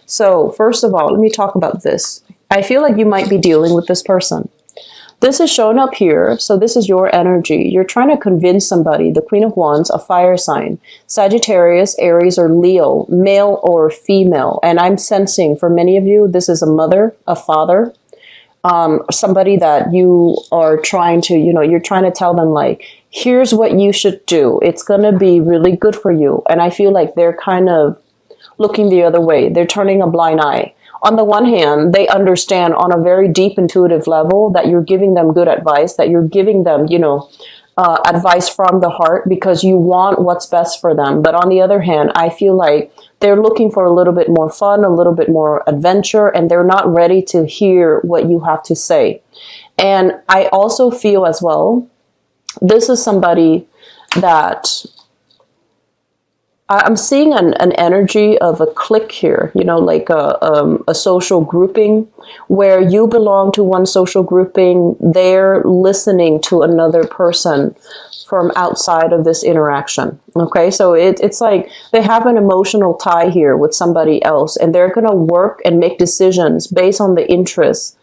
So first of all, let me talk about this. I feel like you might be dealing with this person. This is shown up here, so this is your energy. You're trying to convince somebody, the Queen of Wands, a fire sign, Sagittarius, Aries, or Leo, male or female. And I'm sensing for many of you, this is a mother, a father, somebody that you are trying to, you're trying to tell them like, here's what you should do. It's going to be really good for you. And I feel like they're kind of looking the other way. They're turning a blind eye. On the one hand, they understand on a very deep intuitive level that you're giving them good advice, that you're giving them, advice from the heart because you want what's best for them. But on the other hand, I feel like they're looking for a little bit more fun, a little bit more adventure, and they're not ready to hear what you have to say. And I also feel as well, this is somebody that I'm seeing an energy of a clique here, like a social grouping where you belong to one social grouping. They're listening to another person from outside of this interaction. Okay, so it's like they have an emotional tie here with somebody else, and they're going to work and make decisions based on the interests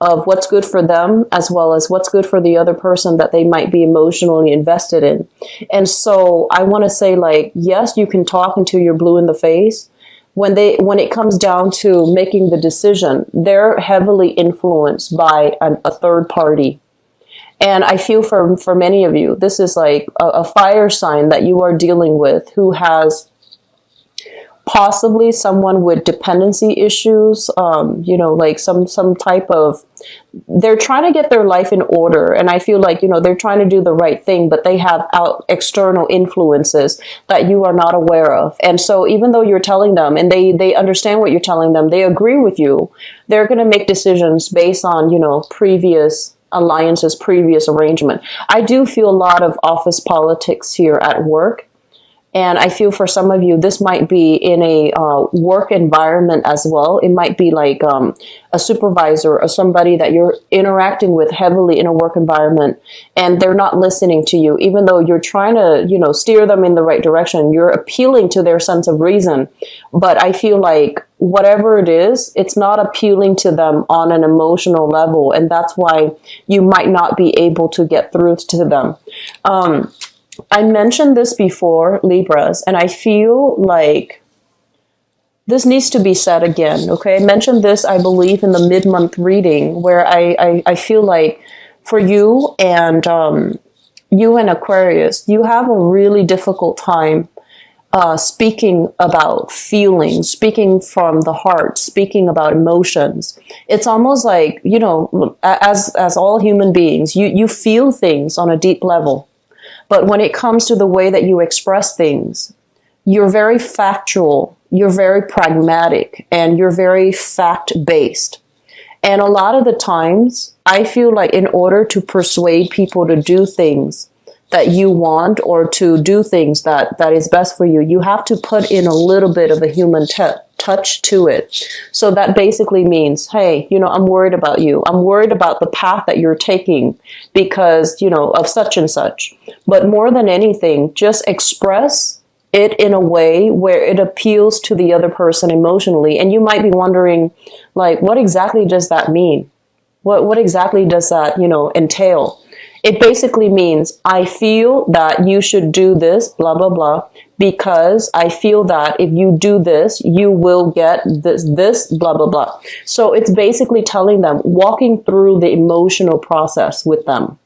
of what's good for them as well as what's good for the other person that they might be emotionally invested in. And so I want to say, like, yes, you can talk until you're blue in the face. When it comes down to making the decision, they're heavily influenced by a third party. And I feel for many of you, this is like a fire sign that you are dealing with who has possibly someone with dependency issues, like some type of, they're trying to get their life in order. And I feel like, they're trying to do the right thing, but they have external influences that you are not aware of. And so even though you're telling them and they understand what you're telling them, they agree with you, they're going to make decisions based on, previous alliances, previous arrangement. I do feel a lot of office politics here at work. And I feel for some of you, this might be in a work environment as well. It might be like a supervisor or somebody that you're interacting with heavily in a work environment, and they're not listening to you, even though you're trying to, steer them in the right direction. You're appealing to their sense of reason. But I feel like whatever it is, it's not appealing to them on an emotional level. And that's why you might not be able to get through to them. I mentioned this before, Libras, and I feel like this needs to be said again, okay? I mentioned this, I believe, in the mid-month reading, where I feel like for you and Aquarius, you have a really difficult time speaking about feelings, speaking from the heart, speaking about emotions. It's almost like, as all human beings, you feel things on a deep level. But when it comes to the way that you express things, you're very factual, you're very pragmatic, and you're very fact-based. And a lot of the times, I feel like in order to persuade people to do things that you want or to do things that is best for you, you have to put in a little bit of a human touch to it. So that basically means, hey, I'm worried about you. I'm worried about the path that you're taking because, of such and such. But more than anything, just express it in a way where it appeals to the other person emotionally. And you might be wondering, like, what exactly does that mean? What exactly does that, entail? It basically means, I feel that you should do this, blah, blah, blah, because I feel that if you do this, you will get this, blah, blah, blah. So it's basically telling them, walking through the emotional process with them.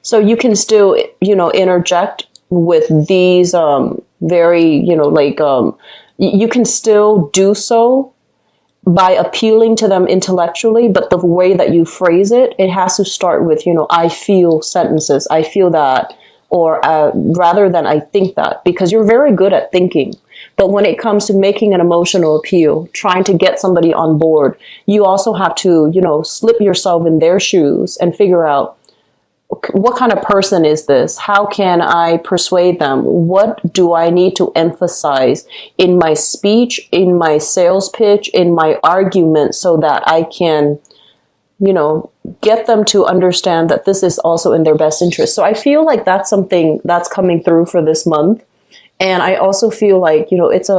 So you can still, interject with these very, you can still do so by appealing to them intellectually, but the way that you phrase it, it has to start with, I feel sentences, I feel that, or rather than I think that, because you're very good at thinking. But when it comes to making an emotional appeal, trying to get somebody on board, you also have to, slip yourself in their shoes and figure out, what kind of person is this? How can I persuade them? What do I need to emphasize in my speech, in my sales pitch, in my argument so that I can, get them to understand that this is also in their best interest. So I feel like that's something that's coming through for this month. And I also feel like, it's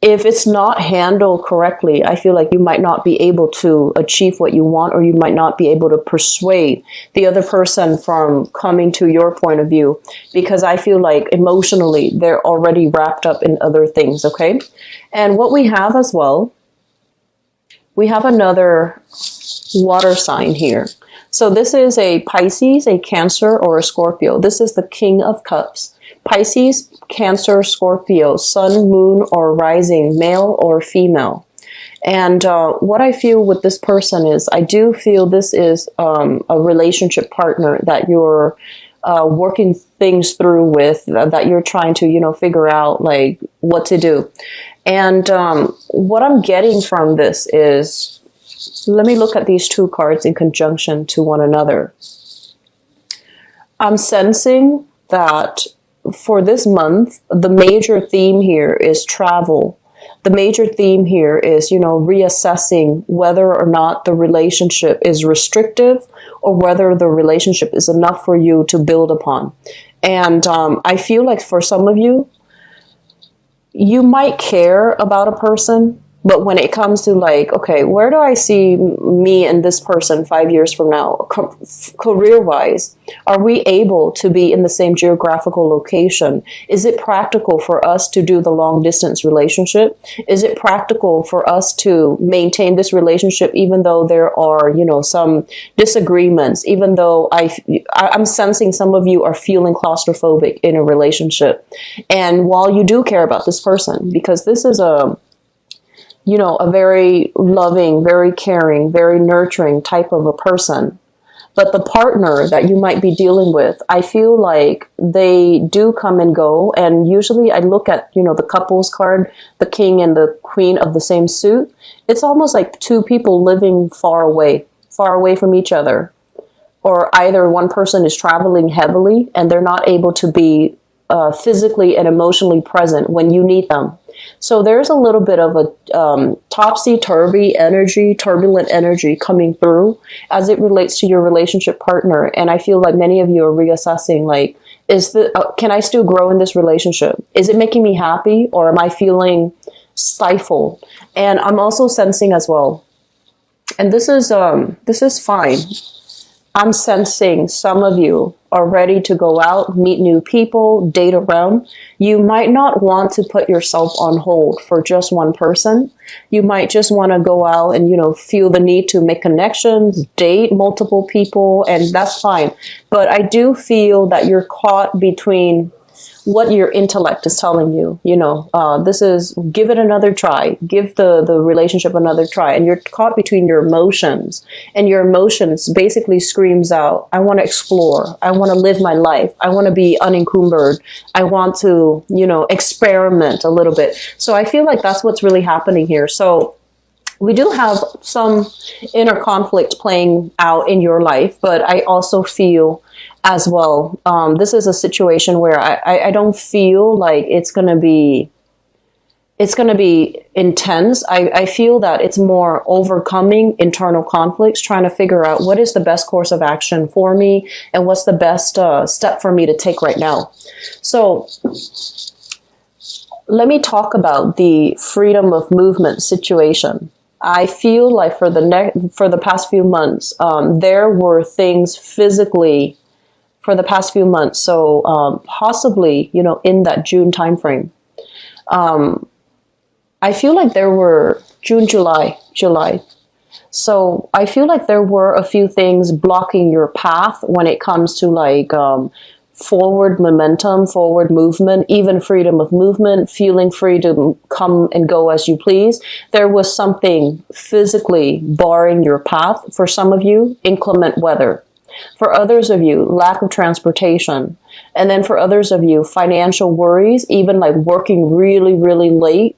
if it's not handled correctly, I feel like you might not be able to achieve what you want, or you might not be able to persuade the other person from coming to your point of view, because I feel like emotionally they're already wrapped up in other things, okay? And what we have as well, we have another water sign here. So this is a Pisces, a Cancer, or a Scorpio. This is the King of Cups. Pisces, Cancer, Scorpio, Sun, Moon, or Rising, male or female. And what I feel with this person is, I do feel this is a relationship partner that you're working things through with, that you're trying to, you know, figure out like what to do. And what I'm getting from this is, let me look at these two cards in conjunction to one another. I'm sensing that for this month, the major theme here is travel. The major theme here is, you know, reassessing whether or not the relationship is restrictive or whether the relationship is enough for you to build upon. And I feel like for some of you, you might care about a person, but when it comes to like, okay, where do I see me and this person 5 years from now, career-wise? Are we able to be in the same geographical location? Is it practical for us to do the long-distance relationship? Is it practical for us to maintain this relationship even though there are, you know, some disagreements, even though I'm sensing some of you are feeling claustrophobic in a relationship? And while you do care about this person, because this is a very loving, very caring, very nurturing type of a person. But the partner that you might be dealing with, I feel like they do come and go. And usually I look at, you know, the couples card, the king and the queen of the same suit. It's almost like two people living far away from each other. Or either one person is traveling heavily and they're not able to be physically and emotionally present when you need them. So there's a little bit of a topsy-turvy energy, turbulent energy coming through as it relates to your relationship partner. And I feel like many of you are reassessing, like, can I still grow in this relationship? Is it making me happy, or am I feeling stifled? And I'm also sensing as well, and this is fine. I'm sensing some of you are ready to go out, meet new people, date around. You might not want to put yourself on hold for just one person. You might just want to go out and, you know, feel the need to make connections, date multiple people, and that's fine. But I do feel that you're caught between what your intellect is telling you, you know, this is, give it another try, give the relationship another try. And you're caught between your emotions, and your emotions basically screams out, I want to explore. I want to live my life. I want to be unencumbered. I want to, you know, experiment a little bit. So I feel like that's what's really happening here. So we do have some inner conflict playing out in your life, but I also feel as well, this is a situation where I don't feel like it's going to be intense. I feel that it's more overcoming internal conflicts, trying to figure out what is the best course of action for me and what's the best step for me to take right now. So let me talk about the freedom of movement situation. I feel like for the past few months, there were things physically for the past few months. So possibly, you know, in that June timeframe, I feel like there were July. So I feel like there were a few things blocking your path when it comes to like forward momentum, forward movement, even freedom of movement, feeling free to come and go as you please. There was something physically barring your path. For some of you, inclement weather. For others of you, lack of transportation. And then for others of you, financial worries, even like working really, really late.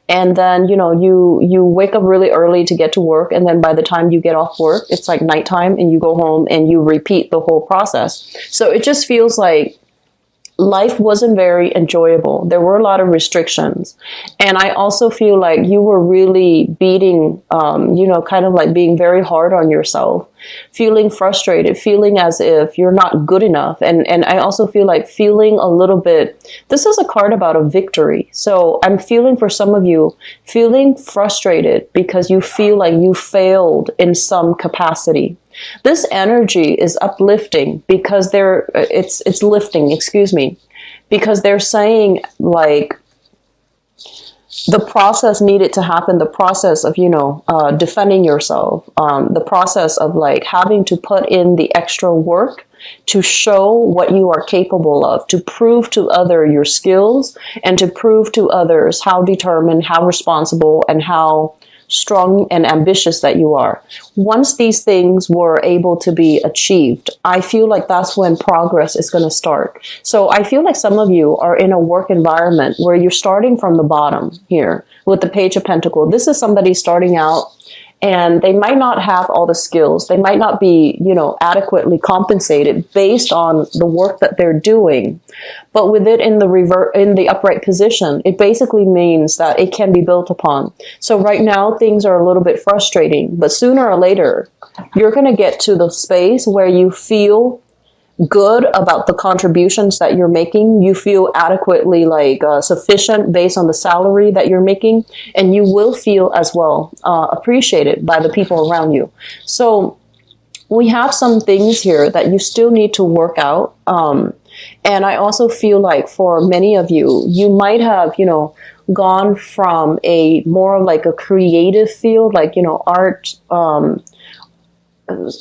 And then, you know, you wake up really early to get to work. And then by the time you get off work, it's like nighttime and you go home and you repeat the whole process. So it just feels like life wasn't very enjoyable. There were a lot of restrictions. And I also feel like you were really beating, kind of like being very hard on yourself, feeling frustrated, feeling as if you're not good enough. And I also feel like feeling a little bit, this is a card about a victory. So I'm feeling for some of you, feeling frustrated because you feel like you failed in some capacity. This energy is uplifting because it's lifting, excuse me, because they're saying like the process needed to happen, the process of, defending yourself, the process of like having to put in the extra work to show what you are capable of, to prove to others your skills and to prove to others how determined, how responsible, and how strong and ambitious that you are. Once these things were able to be achieved, I feel like that's when progress is going to start. So I feel like some of you are in a work environment where you're starting from the bottom here with the Page of Pentacles. This is somebody starting out and they might not have all the skills. They might not be, adequately compensated based on the work that they're doing. But with it in the upright position, it basically means that it can be built upon. So right now things are a little bit frustrating, but sooner or later, you're going to get to the space where you feel good about the contributions that you're making. You feel adequately sufficient based on the salary that you're making, and you will feel as well appreciated by the people around you. So we have some things here that you still need to work out. And I also feel like for many of you, you might have, gone from a more like a creative field, like, art,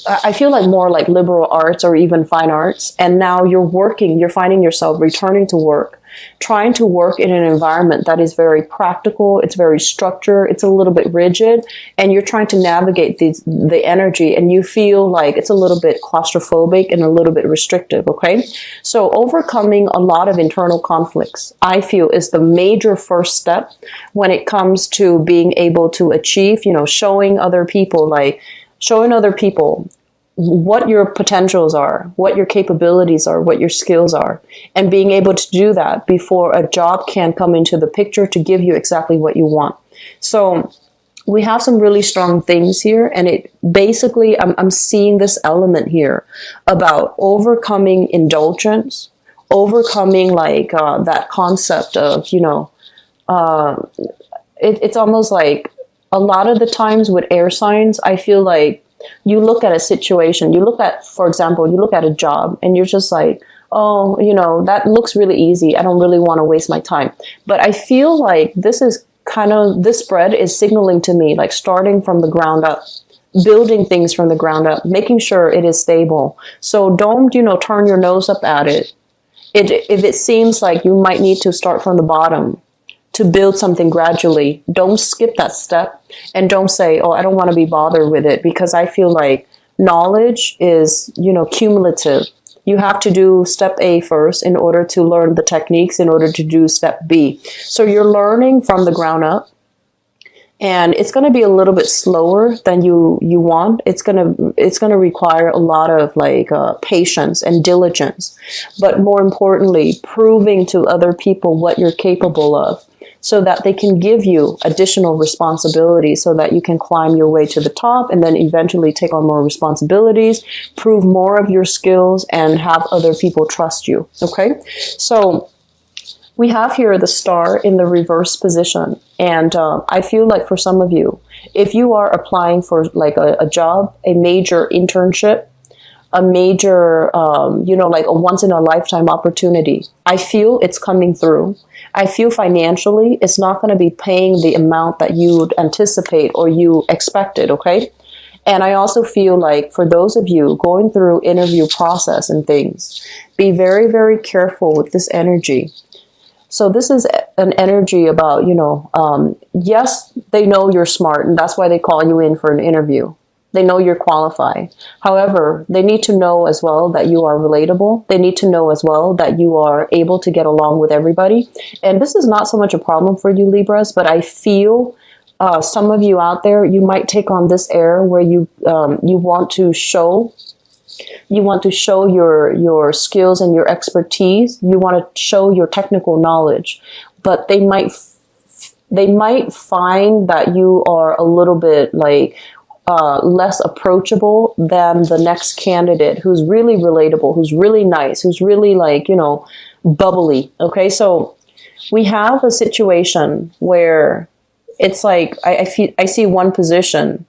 I feel like more like liberal arts or even fine arts. And now you're finding yourself returning to work, trying to work in an environment that is very practical. It's very structured. It's a little bit rigid, and you're trying to navigate the energy, and you feel like it's a little bit claustrophobic and a little bit restrictive. Okay. So overcoming a lot of internal conflicts, I feel, is the major first step when it comes to being able to achieve, showing other people what your potentials are, what your capabilities are, what your skills are, and being able to do that before a job can come into the picture to give you exactly what you want. So we have some really strong things here, and it basically, I'm seeing this element here about overcoming indulgence, overcoming that concept of, it's almost like a lot of the times with air signs, I feel like you look at a situation, for example, you look at a job and you're just like, oh, that looks really easy. I don't really want to waste my time. But I feel like this spread is signaling to me, like starting from the ground up, building things from the ground up, making sure it is stable. So don't, turn your nose up at it. If it seems like you might need to start from the bottom to build something gradually, don't skip that step, and don't say, oh, I don't want to be bothered with it, because I feel like knowledge is, cumulative. You have to do step A first in order to learn the techniques in order to do step B. So you're learning from the ground up, and it's going to be a little bit slower than you want. It's going to require a lot of patience and diligence, but more importantly, proving to other people what you're capable of, so that they can give you additional responsibility, so that you can climb your way to the top and then eventually take on more responsibilities, prove more of your skills, and have other people trust you. Okay, so we have here the Star in the reverse position. And I feel like for some of you, if you are applying for a job, a major internship, a major, a once in a lifetime opportunity, I feel it's coming through. I feel financially it's not going to be paying the amount that you would anticipate or you expected. Okay. And I also feel like for those of you going through interview process and things, be very, very careful with this energy. So this is an energy about, yes, they know you're smart, and that's why they call you in for an interview. They know you're qualified. However, they need to know as well that you are relatable. They need to know as well that you are able to get along with everybody. And this is not so much a problem for you, Libras, but I feel some of you out there, you might take on this air where you want to show You want to show your skills and your expertise. You want to show your technical knowledge, but they might find that you are a little bit like less approachable than the next candidate who's really relatable, who's really nice, who's really like, you know, bubbly. Okay, so we have a situation where it's like I see one position,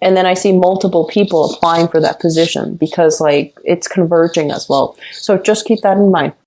and then I see multiple people applying for that position because like it's converging as well. So just keep that in mind.